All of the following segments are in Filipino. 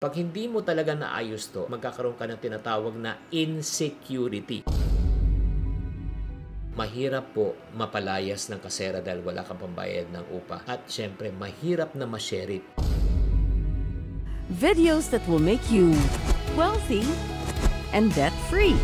Pag hindi mo talaga naayos to, magkakaroon ka ng tinatawag na insecurity. Mahirap po mapalayas ng kasera dahil wala kang pambayad ng upa. At syempre, mahirap na ma-share it. Videos that will make you wealthy and debt-free.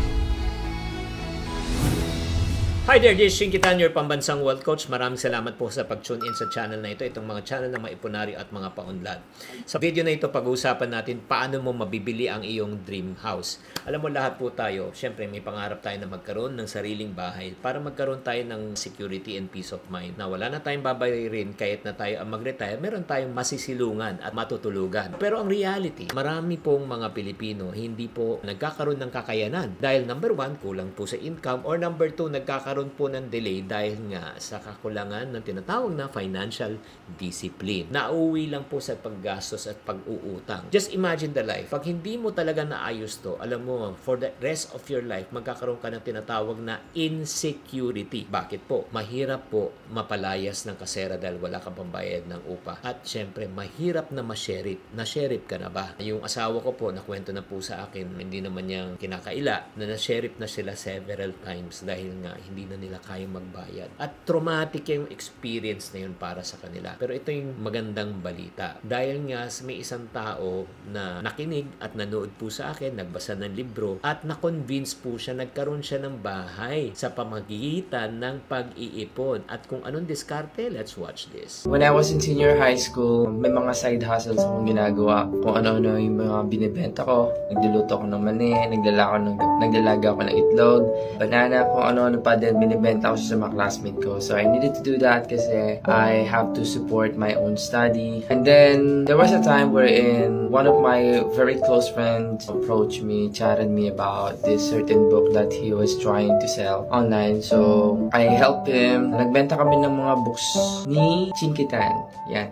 Hi there, this is Shinkitan, your pambansang wealth coach. Maraming salamat po sa pag-tune in sa channel na ito. Itong mga channel na maipunari at mga paunlad. Sa video na ito, pag-uusapan natin paano mo mabibili ang iyong dream house. Alam mo, lahat po tayo, syempre may pangarap tayo na magkaroon ng sariling bahay para magkaroon tayo ng security and peace of mind. Na wala na tayong babayarin kahit na tayo ang mag-retire, meron tayong masisilungan at matutulugan. Pero ang reality, marami pong mga Pilipino hindi po nagkakaroon ng kakayanan. Dahil number one, kulang po sa income, or number two, nagkakaroon po ng delay dahil nga sa kakulangan ng tinatawag na financial discipline. Nauuwi lang po sa paggastos at pag-uutang. Just imagine the life. Pag hindi mo talaga naayos to, alam mo, for the rest of your life, magkakaroon ka ng tinatawag na insecurity. Bakit po? Mahirap po mapalayas ng kasera dahil wala kang pambayad ng upa. At syempre, mahirap na ma-share it. Na-share it ka na ba? Yung asawa ko po, nakwento na po sa akin, hindi naman niyang kinakaila, na na-share it na sila several times dahil nga hindi na nila kayang magbayad. At traumatic yung experience na yun para sa kanila. Pero ito yung magandang balita. Dahil nga may isang tao na nakinig at nanood po sa akin, nagbasa ng libro, at na-convince po siya, nagkaroon siya ng bahay sa pamagitan ng pag-iipon. At kung anong diskarte, let's watch this. When I was in senior high school, may mga side hustles akong ginagawa. Kung ano-ano yung mga binibenta ko. Nagluluto ako ng mani, naglalaga ako ng itlog, banana, kung ano-ano pa din binibenta ko sa mga classmate ko. So I needed to do that kasi I have to support my own study. And then there was a time wherein one of my very close friends approached me, chatted me about this certain book that he was trying to sell online. So I helped him. Nagbenta kami ng mga books ni Shinkitan. Yan.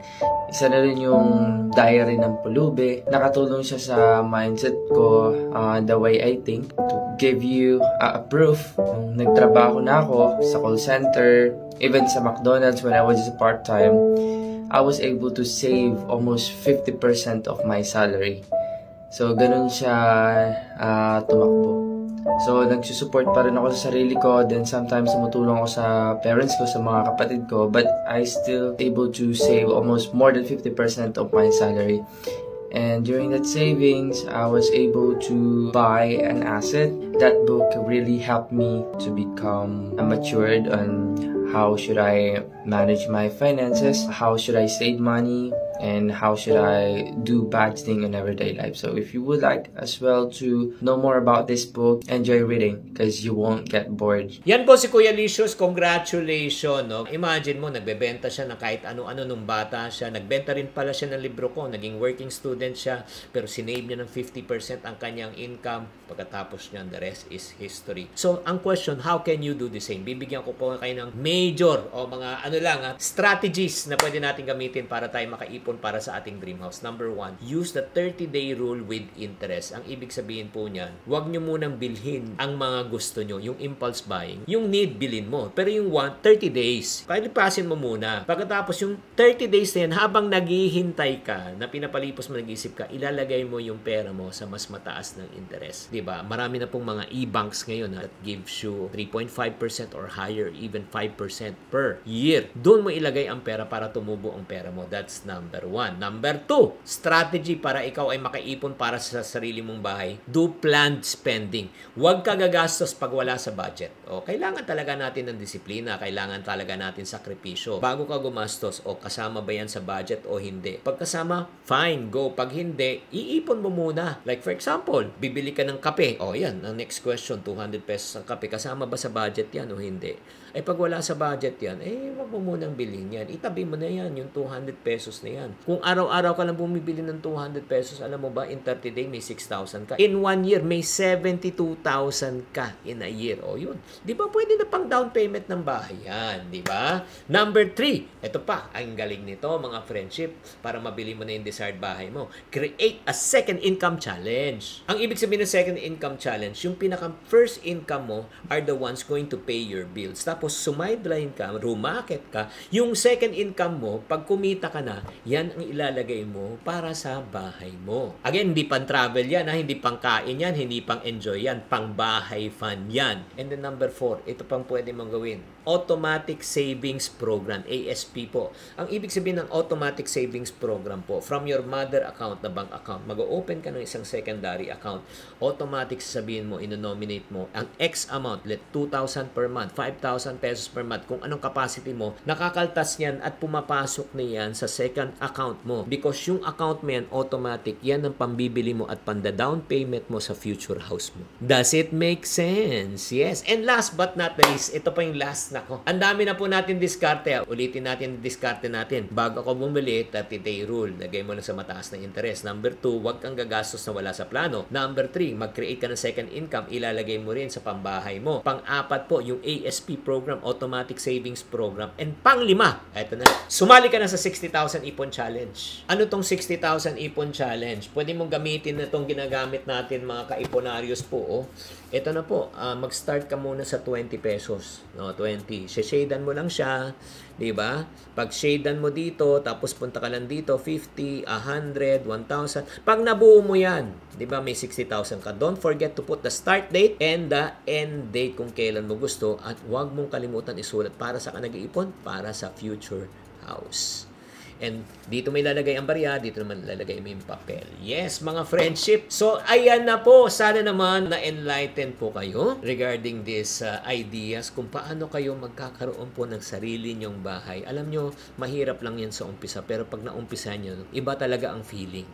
Isa na rin yung diary ng Pulube. Nakatulong siya sa mindset ko, the way I think, to give you a proof. Nagtrabaho na ako sa call center, even sa McDonald's when I was part-time, I was able to save almost 50% of my salary. So, ganun siya tumakbo. So, nagsusupport pa rin ako sa sarili ko. Then, sometimes tumutulong ako sa parents ko, sa mga kapatid ko. But, I still able to save almost more than 50% of my salary. And during that savings, I was able to buy an asset. That book really helped me to become matured on how should I manage my finances, how should I save money, and how should I do budgeting in everyday life. So if you would like as well to know more about this book, enjoy reading because you won't get bored. Yan po si Kuya Licious, congratulations. No? Imagine mo, nagbebenta siya ng kahit ano-ano nung bata siya. Nagbenta rin pala siya ng libro ko. Naging working student siya, pero sinave niya ng 50% ang kanyang income. Pagkatapos niyan, the rest is history. So, ang question, how can you do the same? Bibigyan ko po kayo ng major o mga strategies na pwede natin gamitin para tayo makaipon para sa ating dream house. Number one, use the 30-day rule with interest. Ang ibig sabihin po niyan, huwag nyo munang bilhin ang mga gusto nyo, yung impulse buying. Yung need, bilhin mo. Pero yung want, 30 days. Palipasin mo muna. Pagkatapos yung 30 days na yan, habang naghihintay ka, na pinapalipos mo, nag-isip ka, ilalagay mo yung pera mo sa mas mataas ng interest. Diba? Marami na pong mga e-banks ngayon that gives you 3.5% or higher, even 5% per year. Doon mo ilagay ang pera para tumubo ang pera mo. That's number one. Number two, strategy para ikaw ay makaipon para sa sarili mong bahay. Do planned spending. Huwag ka gagastos pag wala sa budget. O, kailangan talaga natin ng disiplina. Kailangan talaga natin sakripisyo. Bago ka gumastos, o kasama ba yan sa budget o hindi? Pag kasama, fine, go. Pag hindi, iipon mo muna. Like for example, bibili ka ng kape. O yan, ang next question, 200 pesos ang kape. Kasama ba sa budget yan o hindi? Ay pag wala sa budget yan, wag mo munang bilhin yan. Itabi mo na yan, yung 200 pesos na yan. Kung araw-araw ka lang bumibili ng 200 pesos, alam mo ba, in 30 days may 6,000 ka. In 1 year, may 72,000 ka in a year. O yun. Di ba pwede na pang down payment ng bahay yan? Di ba? Number 3, ito pa, ang galing nito, mga friendship, para mabili mo na yung desired bahay mo. Create a second income challenge. Ang ibig sabihin ng second income challenge, yung pinaka first income mo are the ones going to pay your bills. Tapos sumideline ka, rumakit ka, yung second income mo, pag kumita ka na, yan yan ang ilalagay mo para sa bahay mo. Again, hindi pang travel yan, hindi pang kain yan, hindi pang enjoy yan, pang bahay fund yan. And then number 4, ito pang pwede mong gawin. Automatic Savings Program, ASP po. Ang ibig sabihin ng Automatic Savings Program po, from your mother account na bank account, mag-open ka ng isang secondary account, automatic sabihin mo, inonominate mo, ang X amount, let 2,000 per month, 5,000 pesos per month, kung anong capacity mo, nakakaltas yan at pumapasok na yan sa second account mo. Because yung account mo yan, automatic, yan ang pambibili mo at panda-down payment mo sa future house mo. Does it make sense? Yes. And last but not the least, ito pa yung last. Nako, ang dami na po natin diskarte. Ulitin natin diskarte natin. Bago ka bumili, 30-day rule. Lagay mo lang sa mataas na interest. Number 2, huwag kang gagastos na wala sa plano. Number 3, mag-create ka ng second income. Ilalagay mo rin sa pambahay mo. Pang-4 po, yung ASP program, Automatic Savings Program. And pang-5, eto na. Sumali ka na sa 60,000 Ipon Challenge. Ano tong 60,000 Ipon Challenge? Pwede mong gamitin na tong ginagamit natin mga kaiponarios po. Oh. Ito na po, mag-start ka muna sa 20 pesos. No, 20. Shadean mo lang siya, 'di ba? Pag shadean mo dito, tapos punta ka lang dito, 50, 100, 1,000. Pag nabuo mo 'yan, 'di ba? May 60,000 ka. Don't forget to put the start date and the end date kung kailan mo gusto at 'wag mong kalimutan isulat para sa ka nag-iipon, para sa future house. And dito may lalagay ang barya, dito naman lalagay mo yung papel. Yes, mga friendship. So, ayan na po. Sana naman na-enlighten po kayo regarding these ideas kung paano kayo magkakaroon po ng sarili nyong bahay. Alam nyo, mahirap lang yan sa umpisa. Pero pag naumpisa nyo, iba talaga ang feeling.